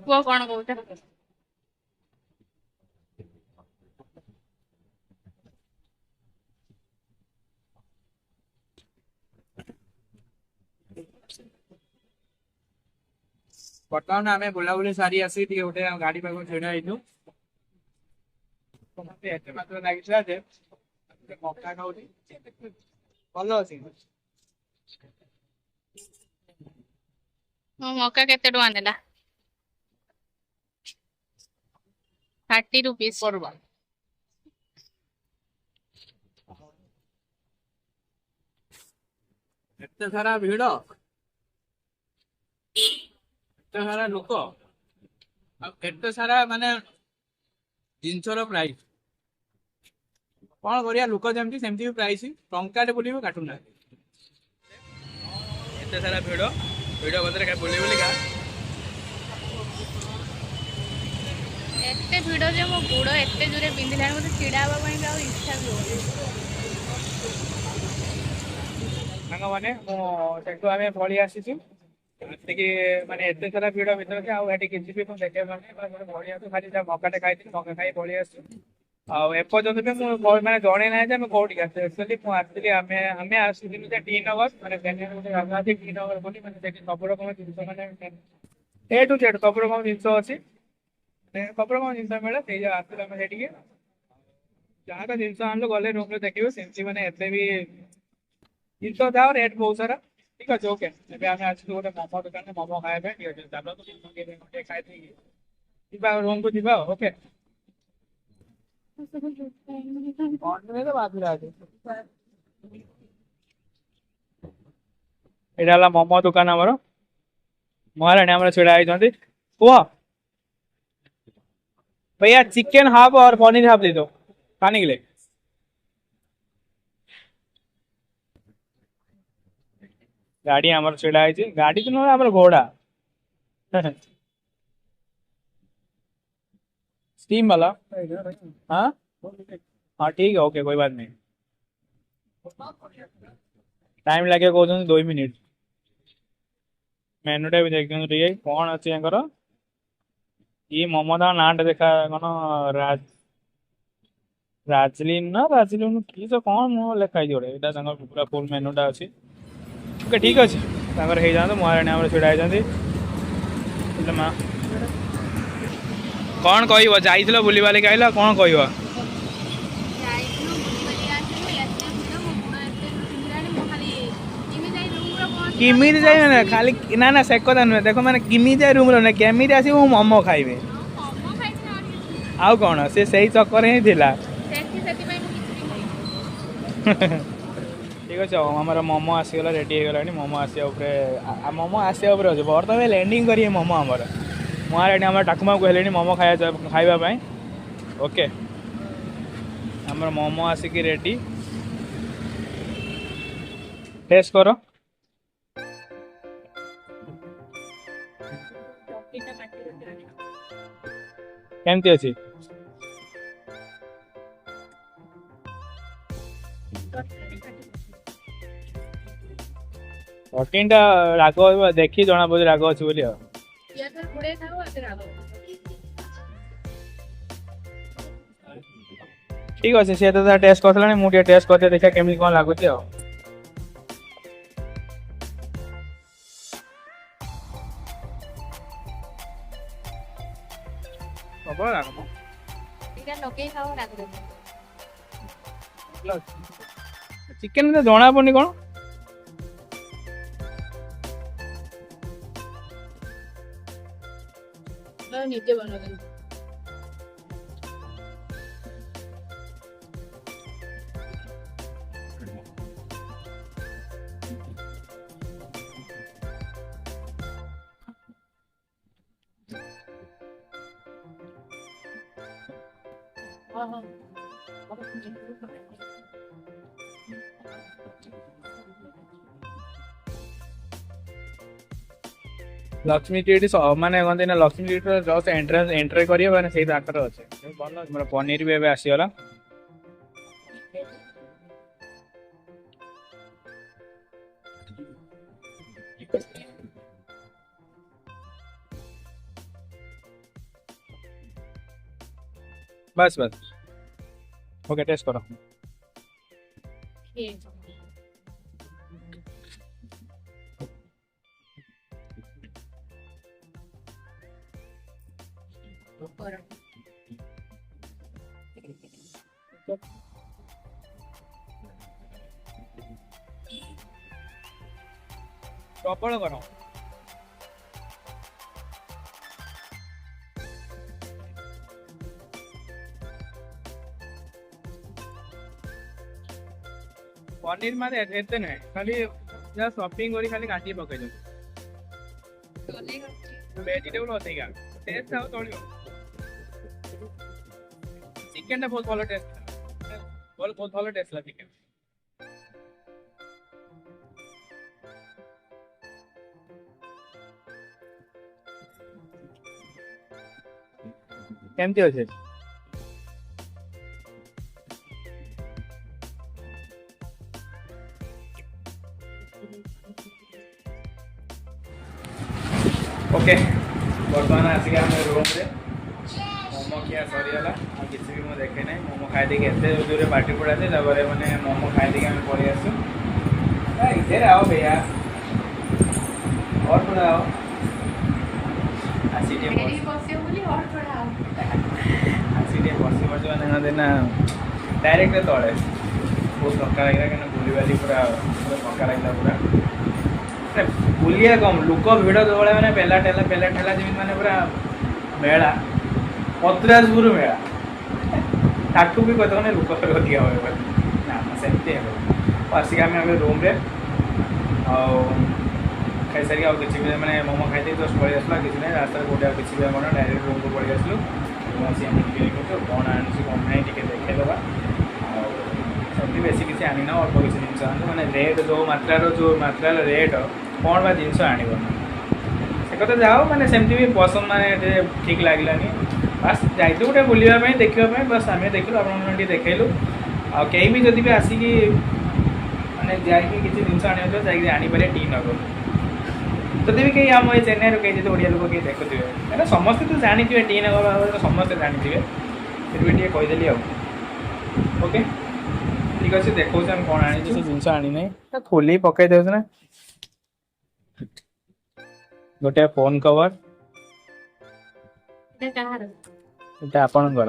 वो कौन कहते? बर्तमान आम बुलाबुली सारी आसी गोटे गाड़ी पाख ढड़ा एत मात्र लगे जे मका खाऊ भल अच्छी ମୋ ମକା କେତେ ଟଙ୍କା ନେଲା? 30 रुपीस। एत सारा भिड़ एत सारा लोक एत सारा माने जिनसर प्राइस कौन करिया लोक जमती सेमती भी प्राइस टंकाटे बोली काटुना एत सारा भिड़ भिड़ बदले बुले बुलिका एते भिड़ जे मो गोड़ एते जोरे बिंधिलाଣି मते छिड़ा हवा ପାଇଁ ଆଉ ଇଚ୍ଛା ବି ହଉନି। साने सेठू आम पलि आसीचु आसिकी माने एत सारा भिड़ भर से आठ किसी भी देखा भाई आस खाली मकाटे खाई मका खाई पलि आसू आपर्यंत भी मुझे मैंने जन ना कौटी एक्चुअली मुझे आम आसूँ टी नगर मैंने जगह अच्छी टी नगर बोली मैंने सब रकम जिन मैंने ए टू जेड सब रकम जिन अच्छी सब रकम जिन मिले से आसू आम से जहाँ तो जिन आनलु गले रूम देखिए सेमती मैंने एत भी जिन जाओ रेट बहुत सारा ठीक अच्छे ओके एवं आम आसू गोटे मोमो दुकान मोमो खाया ठीक अच्छे चलो तो खाई रूम को जा ओके एटा मोमो दुकान आमर महाराणी आम छड़ा होती कह भैया चिकेन हाफ और पनीर हाफ दे दो खाने के लिए गाड़ी आमर छड़ा गाड़ी तो ना घोड़ा स्टीम वाला हाँ हाँ ठीक है ओके कोई बात नहीं टाइम लगे कहते 2 मिनिट मेनुटा भी देख दिखाई कौन अच्छी ये मोमो ता नाटा देखा कौन राज राजलिन ना राजलिन कि कौन मो लिखाई जोड़े यहाँ पूरा फुल मेनुटा अच्छी ओके ठीक अच्छे हो जाता महाराणी आम छड़ा होती कौन कह जाइल बुली बालिक आइल कौन कह किमी जाए ना खाली ना ना से कथा नुहे देख मैंने किमी जाए रूम ना केमी आस मोमो खाइबे आउ कौन से सही चक्कर ही थिला ठीक अच्छे आमर मोमो आसीगला रेडी हो गला मोमो आसा मोमो आसा अच्छे बर्तमान लैंडिंग करेंगे मोमो आमर महाराणी आम टाकुमा कहले मोमो खाइबापी ओके आमर मोमो आसिक रेडी टेस्ट कर केमती अच्छी प्रोटीन टा राग देखी जना पड़े राग अच्छी बोली ठीक अच्छे सी तो टेस्ट कर मुझे टेस्ट करते देखा केमी कौन लगुच चिकेन तो जना पड़नी कौन निजे बना लक्ष्मी टी माने कहते ना Lakshmi T just entrance entry करिए माने सेही आकर अच्छे भल पनीर भी एबे आसीगला बस बस ओके टेस्ट करो प्रबल गरम पनीर माने एते नहीं खाली जरा शॉपिंग करी खाली काटी पके दो वेजिटेबल अधिका टेस्ट आओ चलियो चिकन बहुत भलो टेस्ट बहुत भलो टेस्ट ला चिकन केमती अच्छे ओके बर्तमान आसिक आम रूम रे मोमो खिया सरीगला और किसी भी मुझे देखे ना मोमो खाई देखिए एत दूर पार्टी पड़ा थे मैंने मोमो खाई देखिए आम पलि आसु इधर आओ भैया और थोड़ा आओ आसी बस ना डायरेक्ट तले बहुत धक्का लगे क्या बुलवाली पूरा धक्का लगे पूरा बुलिया कम लोक भिड़ जो भाई मैंने पेला ठेला जमी मैंने पूरा मेला पत्रासपुर मेला ताकू भी कहते हैं लोक अधिका हो ना सेमती आसिक आम रूम रे खाई सारी आउ किसी भी मैंने मोमो खाई जस्ट पलि आसला किसी ना रास्ता गोटे किसी भी कौन डायरेक्ट रूम को पलि आसलु कौन आनी कौन ना टे देखेदबा सेमती बेसी किसी आनी ना अल्प किसी जिन मैंने रेट जो मात्रार रेट कौन बा जिन आण से कथा जाओ मैंने सेमती भी पसंद माने ठीक लगलानी बस जाइए गोटे बुलापी देखापी बस आम देखिलु आप देखलु आ कहीं भी जदि भी आसिक मैंने जाकि किसी जिन आनीपारे टी नगर जदि भी कहीं आम ये चेन्नई कहीं जो ओडिया लोक कहीं देखुए मैंने समस्ते तो जानी टी नगर भाव समस्ते जानी फिर भी टे कहीदेली ओके ठीक अच्छे देखो कौन आनी जिन आनी ना खोली पकई दे ना गोटे फोन कवर एटा आपणकर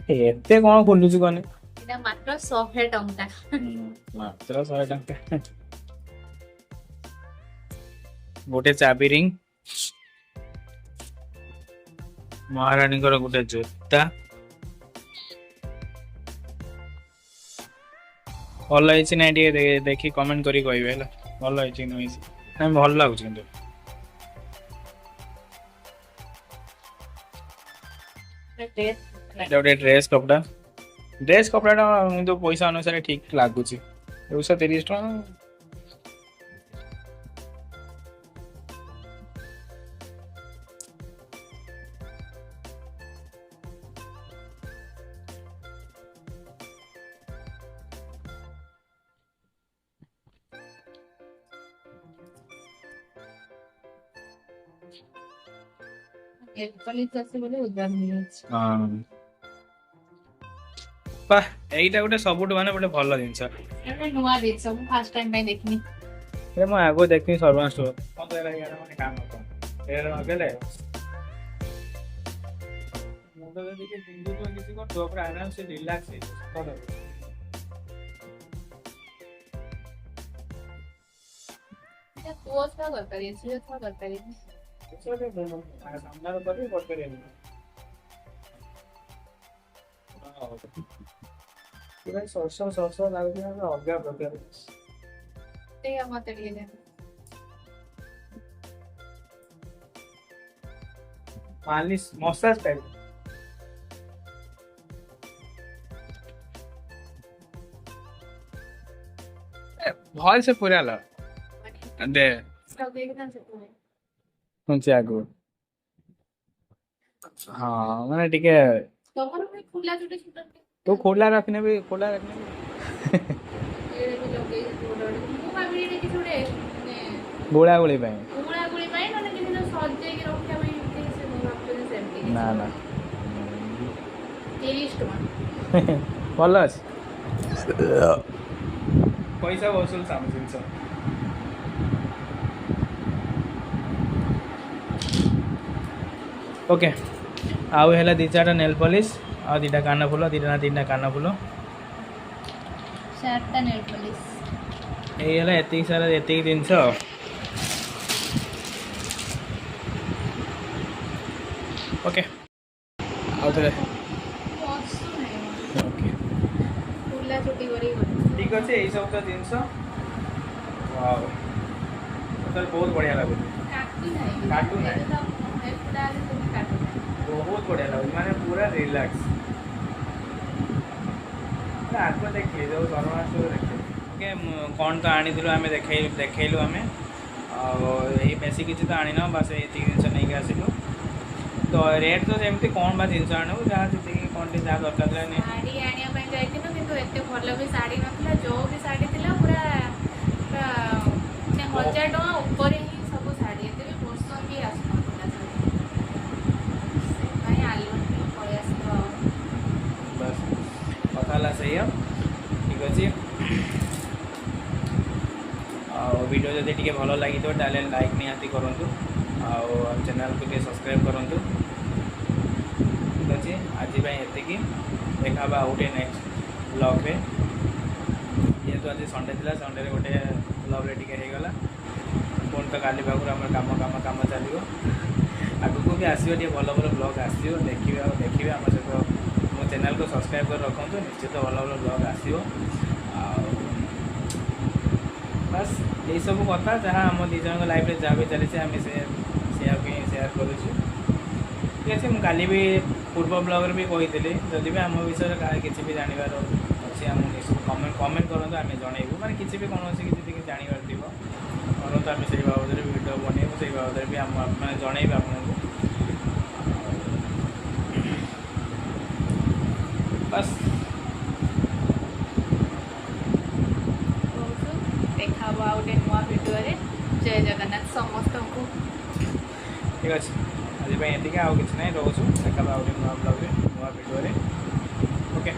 एते कौन खोलुची कने एटा मात्र 100 टंका मात्र 100 टंका गोटे चाबी रिंग महारानी गोटे जोता भल है ना देखी कमेंट करी कहबे भल है ना भल लगुच गोटे ड्रेस कपड़ा तो पैसा अनुसार ठीक लगुच 230 टका এইটা গোটে ସବୁଠୁ ମାନେ ଗୋଟେ ଭଲ ଜିନିଷ ନୂଆ ଜିନିଷ ମୁଁ ଫାଷ୍ଟ ଟାଇମ୍ ପାଇଁ ଦେଖିନି ମୁଁ ଆଗକୁ ଦେଖିନି ସର୍ବାନ୍ ଷ୍ଟୋର ମତେ ଲାଗିଲା ମାନେ କାମ କର ଏର ନଗଲେ ମୁଣ୍ଡ ଯଦି ବିନ୍ଦୁ ତ କିଛି କର ତ ପୁରା ଆରାମ ସେ ରିଲାକ୍ସ ହେଇଯିବ এটা কোর্স না দরকারি সিরিয়াস না দরকারি চলে বলো সামনে করে করতে पूरा सरसों लागे अलग प्रकार मालिश मसाज टाइप भल से पूरा ला दे आगो हाँ मैंने ठीक है तो खोला रखने भी ଗୋଳାଗୋଳି ପାଇଁ ଗୁଳାଗୁଳି ପାଇଁ ନହେଲେ କେମିତି ସଜେଇକି ରଖିବା ପାଇଁ ଏମିତି ସେ ମୁଁ ଭାବୁଥିଲି ସେମିତି କିଛି ନା ନା 30 ଟଙ୍କା। ଭଲ ଅଛି ପଇସା ବସୁଲ ସାମ ଜିନିଷ। ओके आउ है 2-4 नेल पॉलिश और 2टा कान फुल 2टा ना 3टा कान फुल 4टा नेल पॉलिश ये एति सारा एति जिनस ओके आउ थे ओके फुला छुट्टी करी ठीक अच्छे यही सब तो जिनस वाओ तो बहुत बढ़िया लगुच काटू ना बहुत बढ़िया लगुच माने पूरा रिलैक्स आगे देखिए जो सर्वनाश देखिए ओके कौन तो आनी आम देखलु आम यही बेसी किसी तो आनी ना बस ये जिन नहीं आसलु तो रेट तो जमी कौन बा जिन आणु जहाँ जी कौन जहाँ दरकार शाढ़ी आने जाइए कि एत भल भी शाढ़ी ना जो भी शाढ़ी थी पूरा 1000 टଙ୍କା ऊपर ही सब शाढ़ी एत भी पसंद भी आसना पलि आस बस कथा से ठीक अच्छे वीडियो जब टी भल लगी तो लाइक निहाती करूँ चैनल को सब्सक्राइब करूँ ठीक अच्छे आज ये देखा गोटे नेक्स्ट ब्लॉग रे जेहेतु आज संडे थी संडे गोटे ब्लॉग रे टिगला पुणी तो काली पाखु आम कम कम कम चलो आगू भी आसो भल भल ब्लॉग आसो देखिए देखिए आम सहित मो चैनल को सब्सक्राइब कर रखु निश्चित भल भल ब्लॉग आसो बस यही सब कथा जहाँ आम दी जन लाइफ में जहाँ भी चली आम सेयार करुँ ठीक अच्छे मुझे काली भी पूर्व ब्लॉग भी कही जदि भी आम विषय किसी भी जानवर अच्छे आम कमेंट करूँ आम जनइबू मैंने किसी भी कौन किसी जानवर थी करूँ आम से बाबद वीडियो बनइबू से बाबद भी आम मैंने जनइबू आपको बस देखा गोटे नुआ वीडियो जय जगन्नाथ समस्त को ठीक अच्छे आज ये आउ कि ना रोचु देखा गोटे नुआ ब्लॉग नुआ वीडियो ओके।